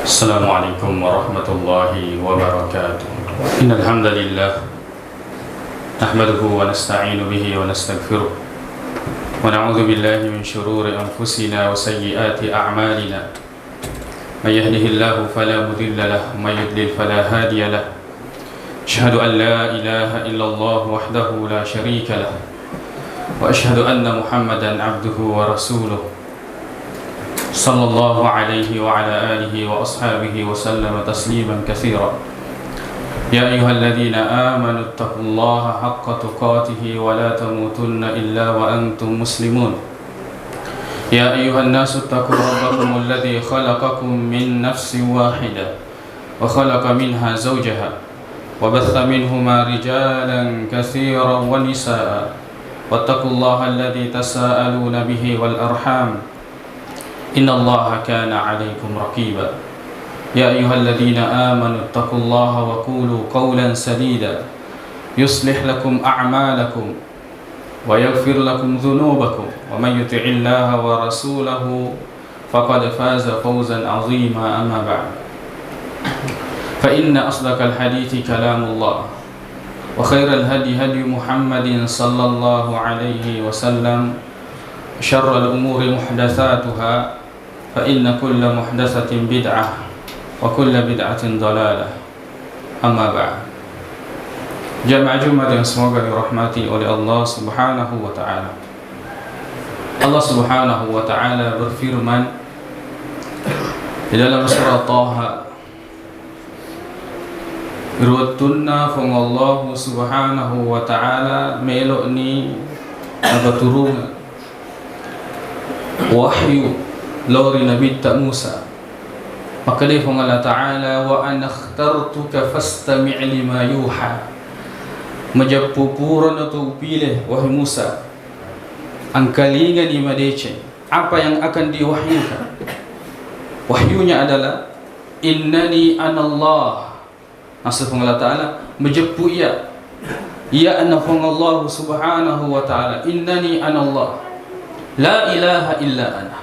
السلام عليكم ورحمة الله وبركاته. إن الحمد لله نحمده ونستعين به ونستغفره ونعوذ بالله من شرور أنفسنا وسيئات أعمالنا. من يهده الله فلا مضل له ومن يضلل فلا هادي له. أشهد أن لا إله إلا الله وحده لا شريك له وأشهد أن محمدا عبده ورسوله صلى الله عليه وعلى آله وأصحابه وسلم تسليما كثيرا. يا أيها الذين آمنوا اتقوا الله حق تقاته ولا تموتن إلا وأنتم مسلمون. يا أيها الناس اتقوا ربكم الذي خلقكم من نفس واحدة وخلق منها زوجها وبث منهما رجالا كثيرا ونساء واتقوا الله الذي تساءلون به والأرحام إن الله كان عليكم رقيبا. يا أيها الذين آمنوا اتقوا الله وقولوا قولا سديدا يصلح لكم أعمالكم ويغفر لكم ذنوبكم ومن يطع الله ورسوله فقد فاز فوزا عظيما. أما بعد فإن أصدق الحديث كلام الله وخير الهدي هدي محمد صلى الله عليه وسلم. شر الأمور محدثاتها فإن كل محدثة بدعة وكل بدعة ضلالة. Amma ba'd. Jamaah Jumat yang semoga dirahmati oleh Allah Subhanahu wa taala. Allah Subhanahu wa taala berfirman di dalam surah Taha, "Ruwatunna fangallahu Subhanahu wa taala melok ni turun wahyu lori Nabi Musa." Maka dia firman Allah Ta'ala, "Wa ana akhtartuka fastami' lima yuha." Majapupuran atau pilih wahai Musa, angkalingan lima dece apa yang akan diwahyukan. Wahyunya adalah innani anallah. Maksud Allah Ta'ala majapu ia anna Allah Subhanahu wa Ta'ala innani anallah la ilaha illa ana.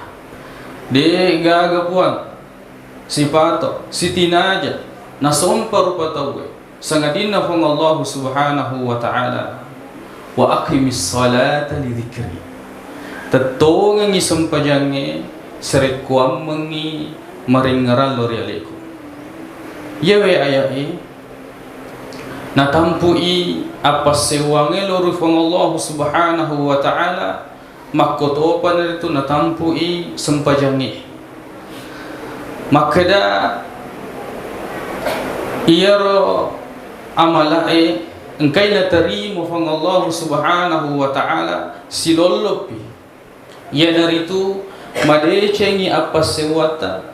Dia gaga puan sipato sitinaja nasompa rupa tawe sangadina fong Allah Subhanahu wa Ta'ala wa aqimis salata li dhikri tatongang isampajange serekwam mengi maringaran lori aleku yawe ayai natampui apa sewange lori fong Allah Subhanahu wa Ta'ala makotopan itu natampui sempajange makada iyaro amalae engkai na tarimu fang Allah Subhanahu wa Ta'ala silolopi ya dari itu madecengi apa sewata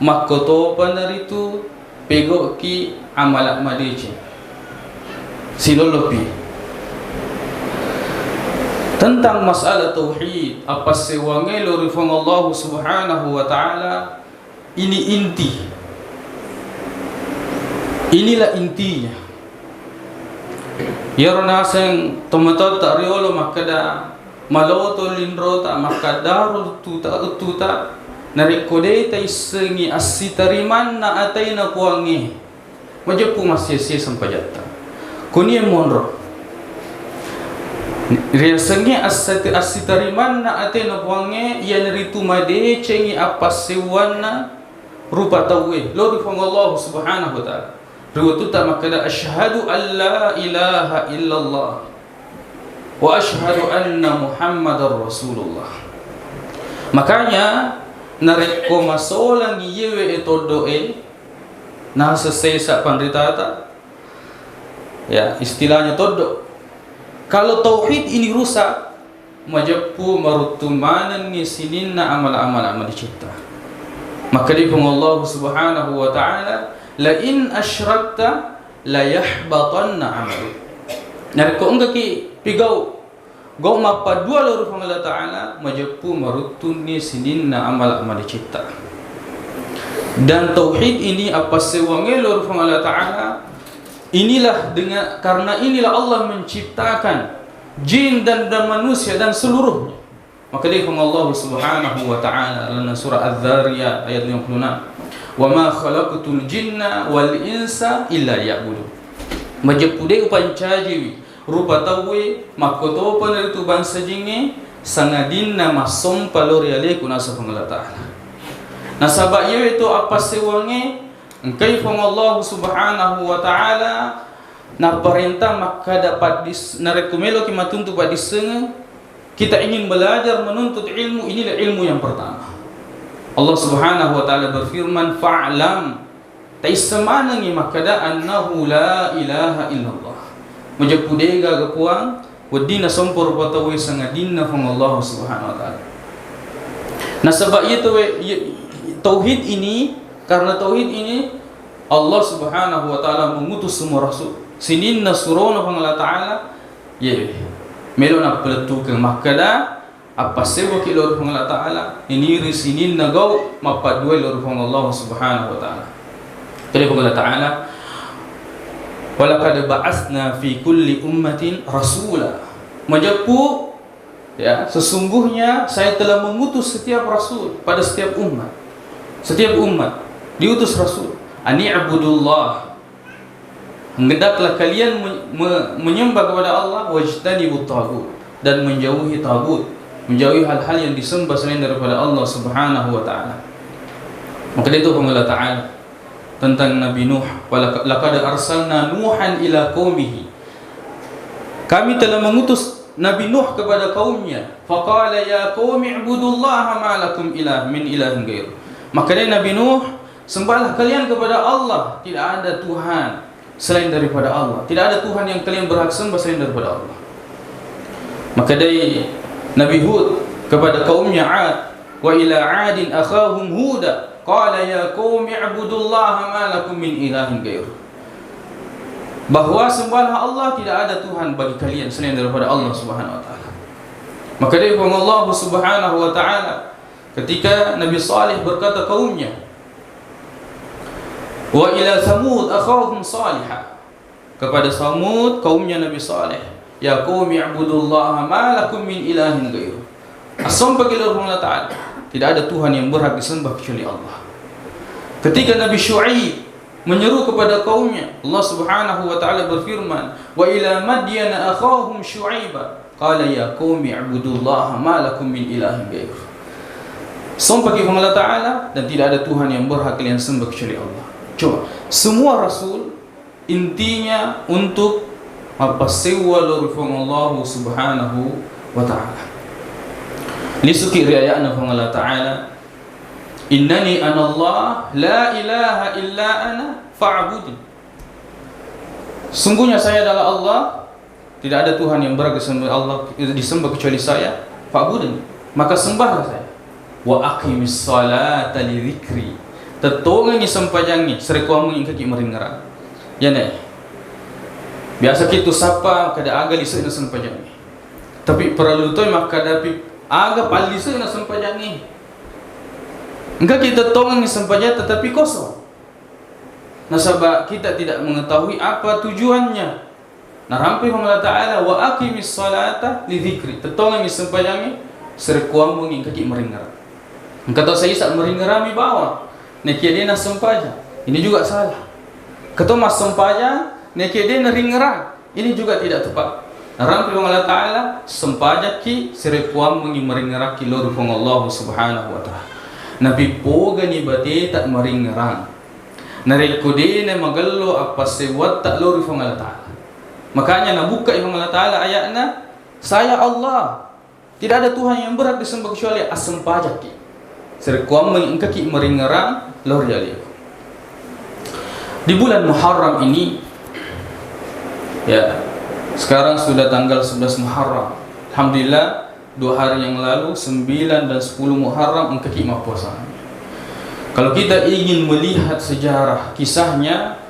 makotopan dari itu pegoki amalak madece silolopi tentang masalah tauhid apa sewange lori fang Allah Subhanahu wa Ta'ala. Ini inti, inilah intinya. Yarona seng tomato tak riolo makada maloto linrota makadaru tuta narikode tai sengi asitariman na atai na kuangi majapu masih sampajata kunie monro ria sengi asitariman na atai na kuangi ya naritu made cengi apa sewana rupa tawe lori fong Allah Subhanahu wa Ta'ala ruwatu ta makada asyhadu an la ilaha illallah wa asyhadu anna Muhammadar Rasulullah. Makanya nareko masolang yewe etodoe na sesesa pandritata ya istilahnya todo. Kalau tauhid ini rusak majapu marutumanan ni sininna amal-amal dicipta. Maka dia Allah Subhanahu wa Ta'ala la in asyrakta la yahbatanna amal. Narko enggak ki pigau go mapa dua lor Allah Ta'ala majapu marutuni sininna amal dicipta. Dan tauhid ini apa sewange lor Allah Ta'ala inilah dengan karena inilah Allah menciptakan jin dan manusia dan seluruhnya. Maka dia Allah Subhanahu wa Ta'ala dalam surah Az-Zariyat ayat 56, wa ma khalaqtul jinna wal insa illa liya'budun. Majepude upancaji rupa tawe makoto panaritu bangsa jingi sangadinna masom palori ale kunasa Allah Ta'ala. Nasabak itu apa sewange engkai Allah Subhanahu wa Ta'ala na perintah maka dapat narekumelo kimatuntu pada disenga. Kita ingin belajar menuntut ilmu, inilah ilmu yang pertama. Allah Subhanahu wa Ta'ala berfirman, fa'lam taisamanangi makada annahu la ilaha illallah. Majapudega gapuang wadina sompor patawe sangadina fang Allah Subhanahu wa Ta'ala. Nah sebab itu tauhid ini, karena tauhid ini Allah Subhanahu wa Ta'ala mengutus semua rasul. Sinin nasurona fang Allah Ta'ala melona peletukan makada apa sewa kilor fang Allah Ta'ala ini risinin nagau mapadua lor fang Allah Subhanahu wa Ta'ala. Jadi fang Allah Ta'ala walaqad ba'atsna fi kulli ummatin rasula. Majapu sesungguhnya saya telah mengutus setiap rasul pada setiap umat. Setiap umat diutus rasul. Ani abudullah, hendaklah kalian menyembah kepada Allah, wajtanibut tagut, dan menjauhi tagut, menjauhi hal-hal yang disembah selain daripada Allah Subhanahu wa Ta'ala. Maka itu Allah Ta'ala tentang Nabi Nuh, laqad arsalna nuhan ila qaumihi, kami telah mengutus Nabi Nuh kepada kaumnya, faqala ya qaumi ibudullaha ma lakum min ilahin ghairu. Maka dia Nabi Nuh, sembahlah kalian kepada Allah, tidak ada Tuhan selain daripada Allah, tidak ada Tuhan yang kalian berhak sembah selain daripada Allah. Maka dia Nabi Hud kepada kaumnya Ad, wa ila adin akhahum huda qala ya qaumi ibudullaha ma lakum min ilahin ghairu. Bahawa sembahlah Allah, tidak ada Tuhan bagi kalian selain daripada Allah Subhanahu wa Ta'ala. Maka dia Allah Subhanahu wa Ta'ala ketika Nabi Salih berkata kaumnya, wa ila Samud akhahum Salihah, kepada Samud kaumnya Nabi Salih, ya qaumi ibudullaha ma lakum min ilahin ghairu. Asam bagi Allah Ta'ala, tidak ada Tuhan yang berhak disembah kecuali Allah. Ketika Nabi Syuaib menyeru kepada kaumnya, Allah Subhanahu wa Ta'ala berfirman, wa ila Madyana akhahum Syuaiba qala ya qaumi ibudullaha ma lakum min ilahin ghairu. Sumpah kepada Allah Ta'ala, dan tidak ada Tuhan yang berhak kalian sembah kecuali Allah. Coba, semua rasul intinya untuk apa sewa lorifong Allah Subhanahu wa Ta'ala. Lisuki riayana fong Allah Ta'ala, innani anallah la ilaha illa ana fa'budin. Sungguhnya saya adalah Allah, tidak ada Tuhan yang berhak disembah kecuali saya, fa'budin, maka sembahlah saya. Wa aqimis salata li dzikri, tetongangi sampajangi serekuamu yang kaki meringarang. Ya ne. Biasa kita sapa kada aga liseu na sampajangi. Tapi perlu toy maka dapi aga paliseu na sampajangi. Engkau kita tongangi sampaja tetapi kosong. Nasabah kita tidak mengetahui apa tujuannya. Narampi Allah Ta'ala wa aqimis salata li dzikri, tetongangi sampajangi serekuamu yang kaki meringarang. Kata saya saat meringerami bawah nekia dia nak sempaja, ini juga salah. Kata mas sempaja nekia dia nak ringerang, ini juga tidak tepat. Narampi Allah Ta'ala sempaja ki serekuam mengi meringeraki lor fong Allah Subhanahu wa Ta'ala. Nabi poga ni bate tak meringerang, narekode ne magallo apa sewat tak lor fong Allah Ta'ala. Makanya nabuka Allah Ta'ala ayatna, saya Allah, tidak ada Tuhan yang berhak disembah kecuali sempaja ki. Serekuam mengingkaki meringerang lor jali. Di bulan Muharram ini, ya, sekarang sudah tanggal 11 Muharram. Alhamdulillah 2 hari yang lalu 9 dan 10 Muharram mengkaki puasa. Kalau kita ingin melihat sejarah kisahnya,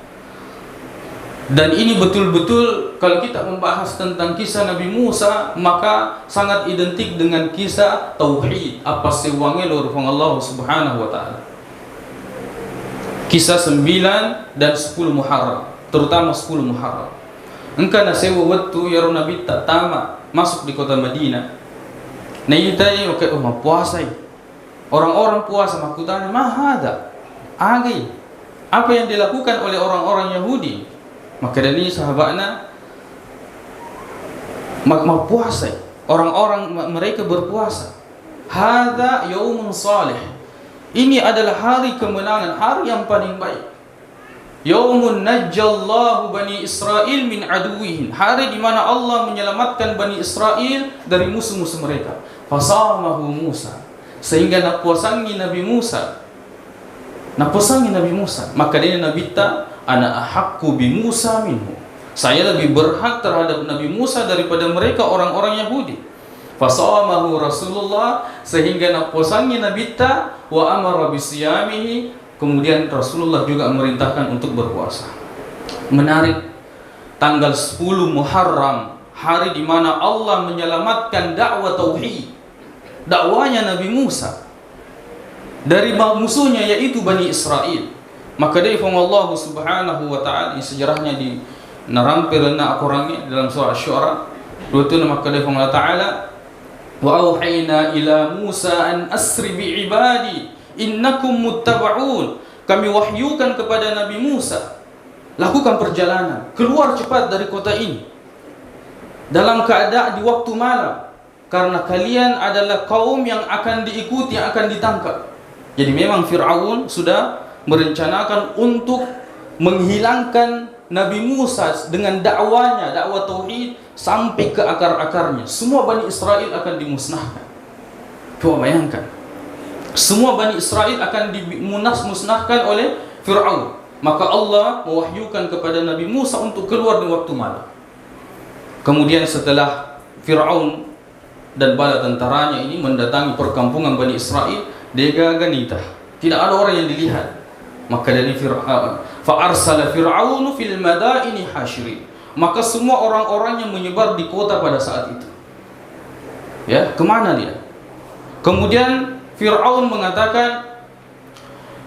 dan ini betul-betul kalau kita membahas tentang kisah Nabi Musa, maka sangat identik dengan kisah tauhid, apa sewangi lor fong Allah Subhanahu wa Ta'ala. Kisah 9 dan 10 Muharram, terutama 10 Muharram. Engkau na sewa waktu ya Nabi tak tamat masuk di kota Madinah. Nah itu tadi puasa. Orang-orang puasa makutanya mahada. agai apa yang dilakukan oleh orang-orang Yahudi. Maka dari sahabatnya puasa, orang-orang mereka berpuasa. Hadza yaumun salih, ini adalah hari kemenangan, hari yang paling baik. Yaumun najjallahu bani Israil min aduwihim, hari di mana Allah menyelamatkan Bani Israel dari musuh-musuh mereka. Fasamahu Musa, sehingga napuasangi Nabi Musa. Maka dia Nabi ta ana ahaqqu bi Musa minhu, saya lebih berhak terhadap Nabi Musa daripada mereka orang-orang Yahudi. Fasamahu Rasulullah, sehingga napuasangi Nabi ta wa amara bisiyamihi, kemudian Rasulullah juga memerintahkan untuk berpuasa. Menarik, tanggal 10 Muharram, hari di mana Allah menyelamatkan dakwah tauhid, dakwanya Nabi Musa dari musuhnya yaitu Bani Israel. Maka dari Allah Subhanahu wa taala, sejarahnya di narampirna akurangnya dalam surah Asy-Syu'ara 2, maka dari Allah taala, wa auhayna ila Musa an asri bi ibadi innakum muttaba'un, kami wahyukan kepada Nabi Musa, lakukan perjalanan, keluar cepat dari kota ini dalam keadaan di waktu malam, karena kalian adalah kaum yang akan diikuti, yang akan ditangkap. Jadi memang Fir'aun sudah merencanakan untuk menghilangkan Nabi Musa dengan dakwanya, dakwah tauhid sampai ke akar-akarnya. Semua Bani Israel akan dimusnahkan. Coba bayangkan, semua Bani Israel akan dimusnahkan oleh Fir'aun. Maka Allah mewahyukan kepada Nabi Musa untuk keluar di waktu malam. Kemudian setelah Fir'aun dan bala tentaranya ini mendatangi perkampungan Bani Israel, degaganita, tidak ada orang yang dilihat. Maka dari fa'arsala Fir'aunu fil madaini hasyirin, maka semua orang-orang yang menyebar di kota pada saat itu, ya, kemana dia? Kemudian Fir'aun mengatakan,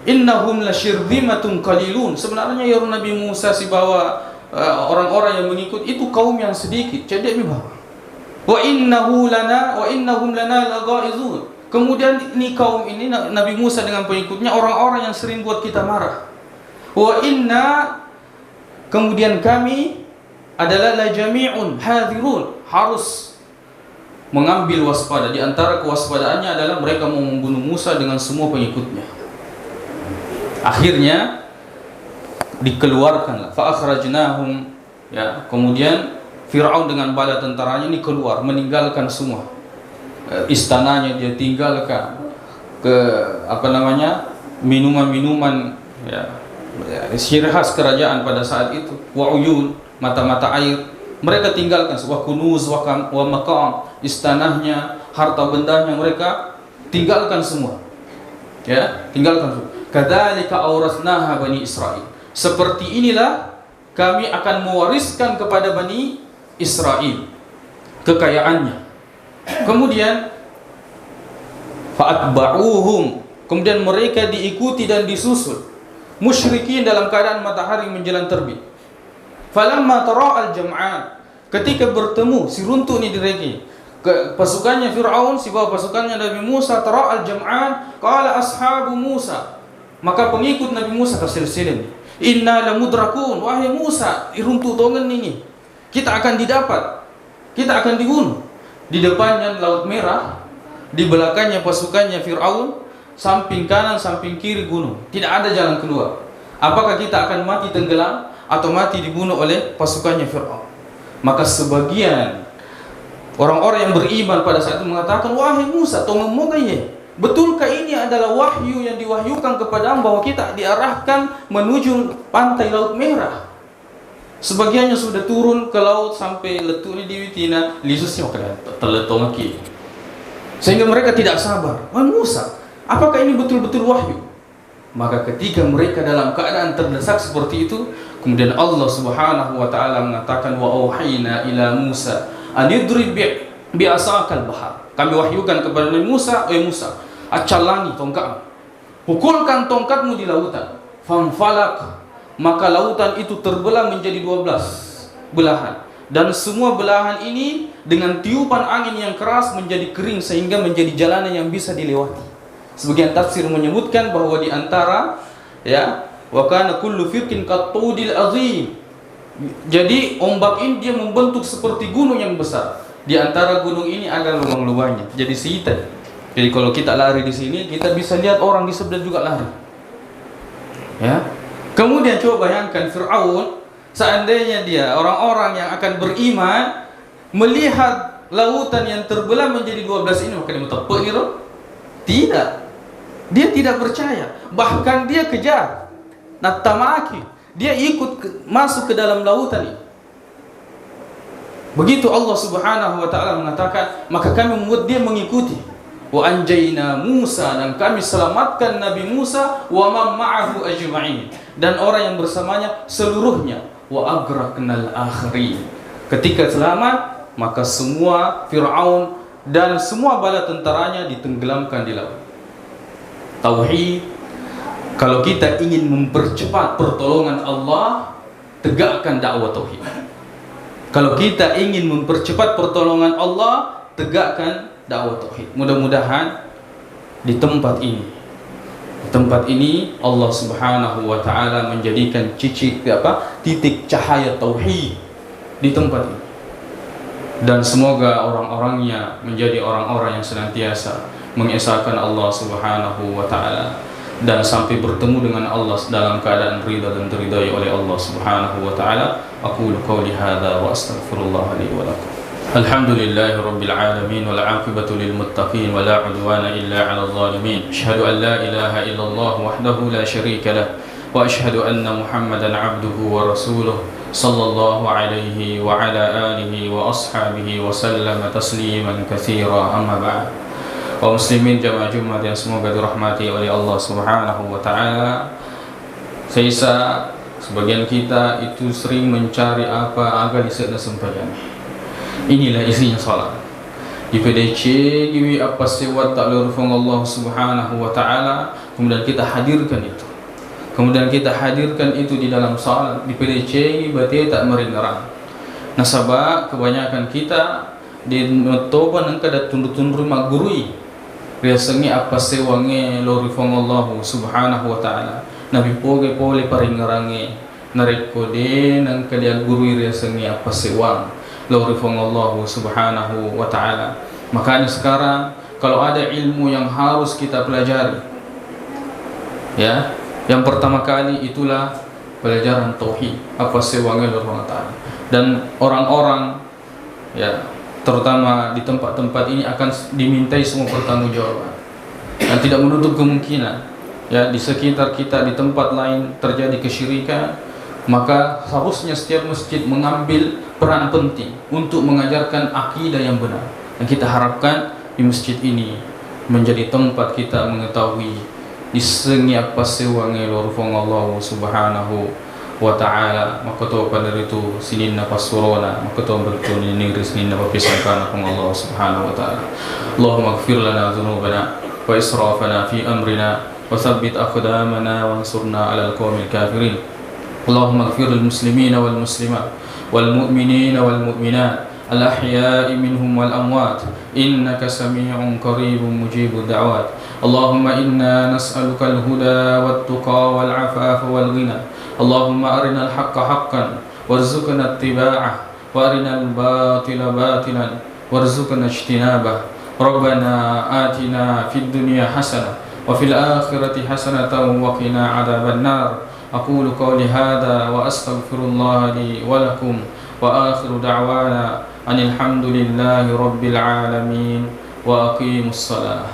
innahum lasyirzimatun qalilun, sebenarnya ya Nabi Musa si bawa orang-orang yang mengikut itu kaum yang sedikit, cedek bawa. Wa innahum lana laghaizun, kemudian ini kaum ini Nabi Musa dengan pengikutnya orang-orang yang sering buat kita marah. Wa inna, kemudian kami adalah la jami'un hadirun, harus mengambil waspada. Di antara kewaspadaannya adalah mereka mau membunuh Musa dengan semua pengikutnya. Akhirnya dikeluarkanlah, fa akhrajnahum, ya, kemudian Fir'aun dengan bala tentaranya ini keluar, meninggalkan semua istananya, dia tinggalkan ke minuman-minuman, ya, ciri khas kerajaan pada saat itu, wa uyun, mata-mata air, mereka tinggalkan, wa kunuz wa maqam, istanahnya, harta bendanya mereka tinggalkan semua, ya, tinggalkan semua. Kadzalika aurasnaha Bani Israil, seperti inilah kami akan mewariskan kepada Bani Israel kekayaannya. Kemudian fa'atba'uhum, kemudian mereka diikuti dan disusul musyrikin dalam keadaan matahari menjelang terbit. Falamma tara'al jam'an, ketika bertemu si runtuh ini direki pasukannya Fir'aun, si bawa pasukannya Nabi Musa, tara'al jam'an qala ashabu Musa, maka pengikut Nabi Musa tersilsilin, inna lamudrakun, wahai Musa, runtuh tongan ini, kita akan didapat, kita akan dibunuh. Di depannya Laut Merah, di belakangnya pasukannya Fir'aun, samping kanan, samping kiri gunung, tidak ada jalan keluar. Apakah kita akan mati tenggelam atau mati dibunuh oleh pasukannya Fir'aun? Maka sebagian orang-orang yang beriman pada saat itu mengatakan, wahai Musa, tolong moga-ye, betulkah ini adalah wahyu yang diwahyukan kepada bahwa kita diarahkan menuju pantai Laut Merah? Sebagiannya sudah turun ke laut sampai letuknya di witina, lisusnya terletung lagi. Sehingga mereka tidak sabar. Wahai Musa, apakah ini betul-betul wahyu? Maka ketika mereka dalam keadaan terdesak seperti itu, kemudian Allah Subhanahu wa taala mengatakan, wa auhayna ila Musa an idrib bi asakal bahar. Kami wahyukan kepada Nabi Musa, wahai Musa, acalangi tongkatmu, pukulkan tongkatmu di lautan. Fanfalak, maka lautan itu terbelah menjadi 12 belahan, dan semua belahan ini dengan tiupan angin yang keras menjadi kering sehingga menjadi jalanan yang bisa dilewati. Sebagian tafsir menyebutkan bahwa di antara Ya, wa kana kullu firqin qattudil azim. Jadi ombak ini dia membentuk seperti gunung yang besar. Di antara gunung ini ada lubang-lubangnya. Jadi sehitan. Jadi kalau kita lari di sini, kita bisa lihat orang di sebelah juga lari. Ya. Kemudian coba bayangkan Fir'aun, seandainya dia orang-orang yang akan beriman melihat lautan yang terbelah menjadi 12 ini, maka dia mentepuk gitu? Tidak. Dia tidak percaya. Bahkan dia kejar. Natamaki. Dia ikut masuk ke dalam lautan ini. Begitu Allah Subhanahu wa taala mengatakan, maka kami membuat dia mengikuti. Wa anjayna Musa, dan kami selamatkan Nabi Musa wa man ma'ahu ajma'in, dan orang yang bersamanya seluruhnya. Wa agraqnal akhirin. Ketika selamat, maka semua Fir'aun dan semua bala tentaranya ditenggelamkan di laut. Tauhid. Kalau kita ingin mempercepat pertolongan Allah, tegakkan dakwah tauhid. Kalau kita ingin mempercepat pertolongan Allah, tegakkan dakwah tauhid. Mudah-mudahan di tempat ini Allah Subhanahu wa taala menjadikan titik cahaya tauhid di tempat ini. Dan semoga orang-orangnya menjadi orang-orang yang senantiasa mengesahkan Allah Subhanahu wa taala dan sampai bertemu dengan Allah dalam keadaan ridha dan diridai oleh Allah Subhanahu wa taala. Aqulu qawli hadza wa astaghfirullah li wa lakum. Alhamdulillahi rabbil alamin wal 'aqibatu lil muttaqin wa la 'udwana illa 'alal zalimin. Asyhadu an la ilaha illallah wahdahu la syarika lah wa asyhadu anna Muhammadan 'abduhu wa rasuluh sallallahu alaihi wa ala alihi wa ashabihi wa sallama tasliman katsira. Amma ba'd. Kaum muslimin jamaah Jumat yang semoga dirahmati oleh Allah Subhanahu wa taala. Saya sebagian kita itu sering mencari apa agar disana sembahyang. Inilah isinya salat. Di PDC giwi apa sewat tak lurufang Allah Subhanahu wa taala, kemudian kita hadirkan itu. Kemudian kita hadirkan itu di dalam salat. Di PDC berarti tak meringarang. Nasabah kebanyakan kita di toba nang kada tundur-tundur magurui. Biasanya apa sewange lorifong Allah Subhanahu wa taala. Nabi poge pole paringarange narekode nang kalian guru biasanya apa sewang lorifong Allah Subhanahu wa taala. Makanya sekarang kalau ada ilmu yang harus kita pelajari, ya, yang pertama kali itulah pelajaran tauhid, apa sewange lorifong taala. Dan orang-orang, ya, terutama di tempat-tempat ini akan dimintai semua pertanggungjawaban dan tidak menutup kemungkinan, ya, di sekitar kita di tempat lain terjadi kesyirikan, maka harusnya setiap masjid mengambil peran penting untuk mengajarkan akidah yang benar. Dan kita harapkan di masjid ini menjadi tempat kita mengetahui disengi apa sewange lorfong Allah Subhanahu wa ta'ala. Maka tu pada itu sinin nafas surona, maka tu berikut ini sinin nafas pisangkan Allah Subhanahu wa ta'ala. Allahumma ighfir lana dhunubana wa israfana fi amrina wa thabbit aqdamana wa ansurna ala al-qawmil kafirin. Allahumma ighfir lil muslimina wal muslimat wal mu'minina wal mu'minat al-ahya'i minhum wal amwat innaka sami'un qaribun mujibud da'wat. Allahumma inna nas'aluka al-huda wat tuqa wal 'afafa wal ghina. Allahumma arina al-haqqa haqqan warzuqna ittiba'ah wa arina al-batila batilan warzuqna ijtinabah. Rabbana atina fid dunya hasanah wa fil akhirati hasanatan wa qina 'adzaban nar. Aqulu qawli hadza wa astaghfirullah li wa lakum wa akhiru da'wana anil hamdulillahi rabbil alamin wa aqimus salah.